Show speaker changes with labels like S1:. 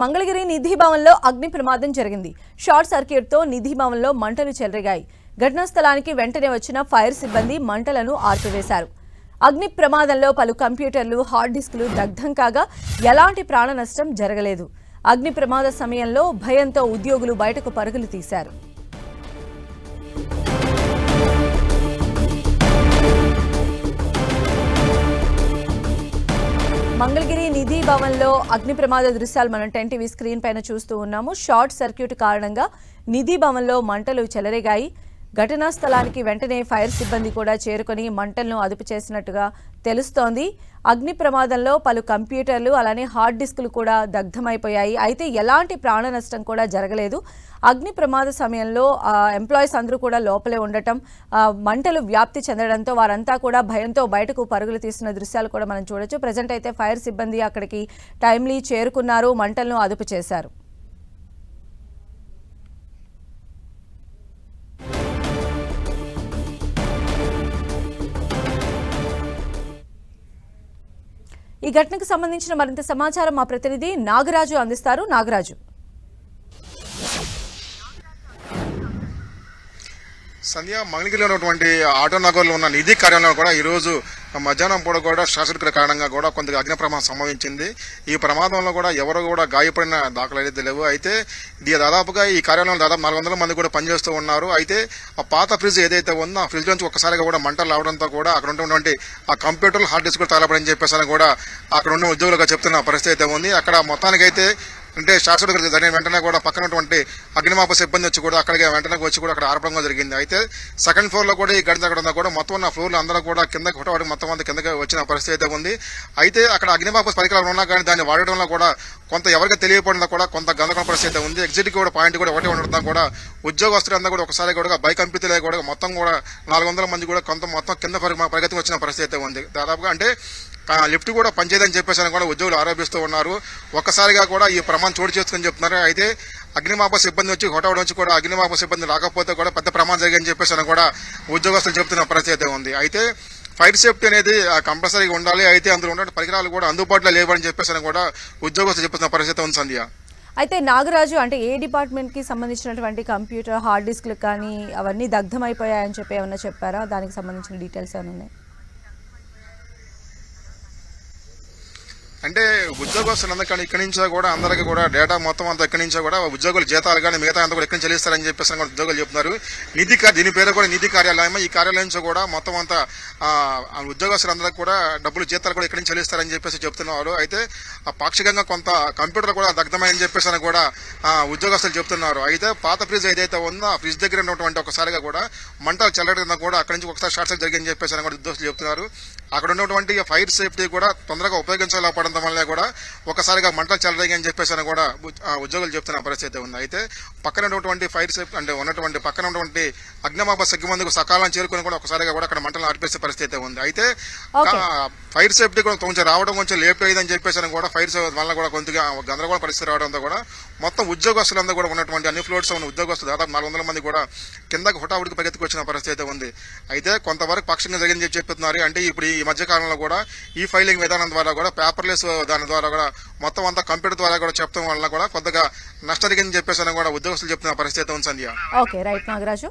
S1: మంగళగిరి నిధి భవన్లో అగ్ని ప్రమాదం జరిగింది. షార్ట్ సర్క్యూట్ తో నిధి భవన్లో మంటలు చెలరేగాయి. ఘటనా స్థలానికి వెంటనే వచ్చిన ఫైర్ సిబ్బంది మంటలను ఆర్పివేశారు. అగ్ని ప్రమాదంలో పలు కంప్యూటర్లు, హార్డ్ డిస్కులు దగ్ధం కాగా ఎలాంటి ప్రాణ నష్టం జరగలేదు. అగ్ని ప్రమాద సమయంలో భయంతో ఉద్యోగులు బయటకు పరుగులు తీశారు. మంగళగిరి నిధి భవన్లో అగ్ని ప్రమాద దృశ్యాలు మనం 10 టీవీ స్క్రీన్ పైన చూస్తూ ఉన్నాము. షార్ట్ సర్క్యూట్ కారణంగా నిధి భవన్లో మంటలు చెలరేగాయి. ఘటనా స్థలానికి వెంటనే ఫైర్ సిబ్బంది కూడా చేరుకొని మంటలను అదుపు చేసినట్టుగా తెలుస్తోంది. అగ్ని ప్రమాదంలో పలు కంప్యూటర్లు అలానే హార్డ్ డిస్కులు కూడా దగ్ధమైపోయాయి. అయితే ఎలాంటి ప్రాణ నష్టం కూడా జరగలేదు. అగ్ని ప్రమాద సమయంలో ఎంప్లాయీస్ అందరూ కూడా లోపలే ఉండటం, మంటలు వ్యాప్తి చెందడంతో వారంతా కూడా భయంతో బయటకు పరుగులు తీస్తున్న దృశ్యాలు కూడా మనం చూడొచ్చు. ప్రజెంట్ అయితే ఫైర్ సిబ్బంది అక్కడికి టైమ్లీ చేరుకున్నారు, మంటలను అదుపు చేశారు. ఈ ఘటనకు సంబంధించిన మరింత సమాచారం మా ప్రతినిధి నాగరాజు అందిస్తారు. నాగరాజు,
S2: సంధ్య, మంగళగిరిలో ఉన్నటువంటి ఆటో నగర్లో ఉన్న నిధి కార్యాలయంలో కూడా ఈరోజు మధ్యాహ్నం పూట కూడా షార్ట్ కారణంగా కూడా కొంత అగ్ని ప్రమాదం సంభవించింది. ఈ ప్రమాదంలో కూడా ఎవరు కూడా గాయపడిన దాఖలు అయితే లేవు. అయితే దాదాపుగా ఈ కార్యాలయంలో దాదాపు 400 మంది కూడా పనిచేస్తూ ఉన్నారు. అయితే ఆ పాత ఫ్రిడ్జ్ ఏదైతే ఉందో ఆ ఫ్రిడ్జ్ నుంచి ఒక్కసారిగా కూడా మంటలు రావడంతో కూడా అక్కడ ఉన్నటువంటి ఆ కంప్యూటర్లు, హార్డ్ డిస్క్ కూడా తగలబడని చెప్పేసి కూడా అక్కడ ఉన్న ఉద్యోగులుగా చెప్తున్న పరిస్థితి అయితే ఉంది. అక్కడ మొత్తానికైతే అంటే షార్ట్ సర్క్యూట్ జరిగిన వెంటనే కూడా పక్కనటువంటి అగ్నిమాపక సిబ్బంది వచ్చి కూడా అక్కడికి వెంటనే వచ్చి కూడా అక్కడ ఆర్పడంగా జరిగింది. అయితే సెకండ్ ఫ్లోర్ లో కూడా ఈ ఘటన జరగడం కూడా మొత్తం ఉన్న ఫ్లోర్ లో అందరూ కూడా కిందకి హుటాహుటి మొత్తం అంతా కిందకి వచ్చిన పరిస్థితి అయితే ఉంది. అయితే అక్కడ అగ్నిమాపక పరికరాలు ఉన్నా కానీ దాన్ని వాడడంలో కూడా కొంత ఎవరికి తెలియకపోవడంలో కూడా కొంత గందరగోళ పరిస్థితి అయితే ఉంది. ఎగ్జిట్ కూడా పాయింట్ కూడా ఒకటే ఉండడం కూడా ఉద్యోగస్తులందరూ కూడా ఒకసారి కూడా బైకంపితులే కూడా మొత్తం కూడా 400 మంది కూడా కొంత మొత్తం కింద పరిగెత్తి వచ్చిన పరిస్థితి అయితే ఉంది. దాదాపుగా అంటే లిఫ్ట్ కూడా పనిచేయదని చెప్పేసి కూడా ఉద్యోగులు ఆరోపిస్తూ ఉన్నారు. ఒక్కసారిగా కూడా ఈ ప్రమాదం చోటు చేసుకుని చెప్తున్నారు. అయితే అగ్నిమాపక సిబ్బంది వచ్చి హోటల్ నుంచి కూడా అగ్నిమాపక సిబ్బంది రాకపోతే కూడా పెద్ద ప్రమాదం జరిగిందని చెప్పేసి కూడా ఉద్యోగస్తులు చెప్తున్న పరిస్థితి అయితే ఉంది. అయితే ఫైర్ సేఫ్టీ అనేది కంపల్సరీగా ఉండాలి. అయితే అందులో ఉన్న పరికరాలు కూడా అందుబాటులో లేవని చెప్పేసి కూడా ఉద్యోగస్తులు చెప్తున్న పరిస్థితి ఉంది. సంధ్య,
S1: అయితే నాగరాజు, అంటే ఏ డిపార్ట్మెంట్ కి సంబంధించినటువంటి కంప్యూటర్, హార్డ్ డిస్క్లు కానీ అవన్నీ దగ్ధమైపోయాయని చెప్పి ఏమన్నా చెప్పారా? దానికి సంబంధించిన డీటెయిల్స్ ఏమైనా ఉన్నాయి?
S2: అంటే ఉద్యోగస్తులందరికీ ఇక్కడి నుంచో కూడా అందరికీ కూడా డేటా మొత్తం అంతా ఇక్కడి నుంచో కూడా ఉద్యోగులు జీతాలు కానీ మిగతా అంతా కూడా ఎక్కడి నుంచి చెల్లిస్తారని చెప్పేసి కూడా ఉద్యోగులు చెప్తున్నారు. దీని పేరు కూడా నిధి కార్యాలయం. ఈ కార్యాలయం నుంచి కూడా మొత్తం అంతా ఉద్యోగస్తులందరికీ కూడా డబ్బులు జీతాలు కూడా ఇక్కడి నుంచి చెల్లిస్తారని చెప్పేసి చెప్తున్నారు. అయితే పాక్షికంగా కొంత కంప్యూటర్ కూడా దగ్ధమని చెప్పేసి కూడా ఉద్యోగస్తులు చెప్తున్నారు. అయితే పాత ఫ్రిడ్జ్ ఏదైతే ఉందో ఆ ఫ్రిడ్జ్ దగ్గర ఉన్నటువంటి ఒకసారిగా కూడా మంటలు చెల్లడం కూడా అక్కడి నుంచి ఒకసారి షార్ట్ సర్క్యూట్ జరిగిందని చెప్పేసి కూడా ఉద్యోగస్తులు చెప్తున్నారు. అక్కడ ఉన్నటువంటి ఫైర్ సేఫ్టీ కూడా తొందరగా ఉపయోగించలేకపోవడం వల్ల కూడా ఒకసారిగా మంటలు చెలరేగాయని చెప్పేసి కూడా ఉద్యోగులు చెప్తున్న పరిస్థితి ఉంది. అయితే పక్కన ఉన్నటువంటి ఫైర్ సేఫ్టీ అంటే ఉన్నటువంటి పక్కన ఉన్నటువంటి అగ్నిమాపక సిబ్బందికి సకాలం చేరుకుని కూడా ఒకసారిగా కూడా అక్కడ మంటలు ఆర్పేసే పరిస్థితి ఉంది. అయితే ఫైర్ సేఫ్టీ కూడా కొంచెం రావడం కొంచెం లేట్ అయిందని చెప్పేసి కూడా ఫైర్ వల్ల కూడా కొంచెంగా గందరగోళ పరిస్థితి రావడంతో కూడా మొత్తం ఉద్యోగస్తులందరూ కూడా ఉన్నటువంటి అన్ని ఫ్లోర్స్ ఉన్న ఉద్యోగస్తులు దాదాపు 400 మంది కూడా కిందకి హుటాహుటికి పరిగెత్తుకు వచ్చిన పరిస్థితి అయితే ఉంది. అయితే కొంతవరకు పక్షంగా జరిగిందని చెప్తున్నారు. అంటే ఇప్పుడు ఈ మధ్య కాలంలో కూడా ఈ ఫైలింగ్ విధానం ద్వారా కూడా పేపర్లెస్ దాని ద్వారా కూడా మొత్తం అంతా కంప్యూటర్ ద్వారా కూడా చెప్పడం వల్ల కూడా కొద్దిగా నష్టం జరిగిందని చెప్పేసి కూడా ఉద్యోగస్తులు చెప్తున్న పరిస్థితి ఉంది. సంధ్య,
S1: ఓకే, రైట్ నాగరాజు.